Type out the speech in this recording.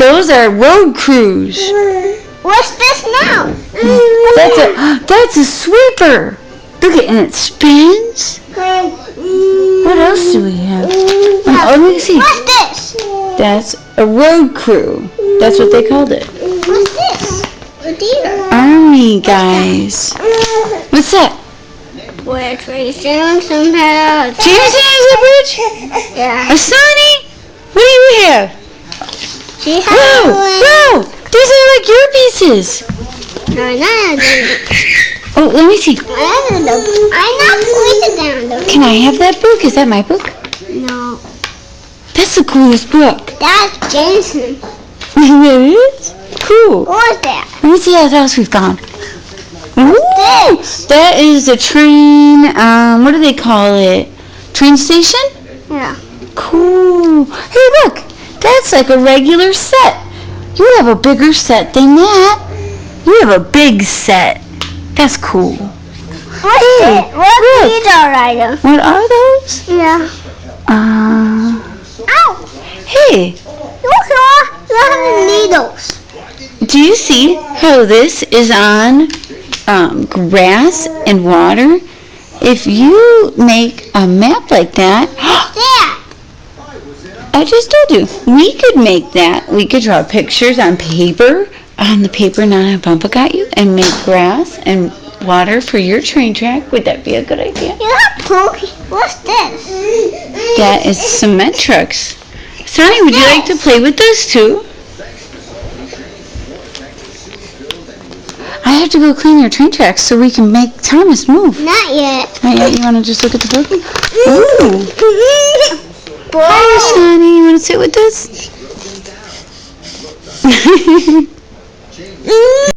Those are road crews. What's this now? That's a sweeper. Look at, and it spins. What else do we have? Oh, let me see. What's this? That's a road crew. That's what they called it. What's this? A deer. Army guys. What's that? We're tracing some paths. Jameson is a bridge? Yeah. A Sonny? What do you have? She has Whoa! These are like your pieces. No, Oh, let me see. I'm not pointing down. Can I have that book? Is that my book? No. That's the coolest book. That's Jason. It is? Cool. What was that? Let me see what else we found. Ooh, that is a train, what do they call it? Train station? Yeah. Cool. Hey, look. That's like a regular set. You have a bigger set than that. You have a big set. That's cool. What's Hey, it? What look. these are items? What are those? Yeah. Ow! Hey, Look at the needles. do you see how this is on grass and water? If you make a map like that, That. I just told you, we could make that. We could draw pictures on paper, on the paper Nana and Pumpa got you, and make grass and water for your train track. Would that be a good idea? You have pokey. What's this? That is cement trucks. Sonny, would you like to play with those too? I have to go clean your train tracks so we can make Thomas move. Not yet. Not yet? You want to just look at the book? Ooh. Hi, Sonny. You want to sit with us?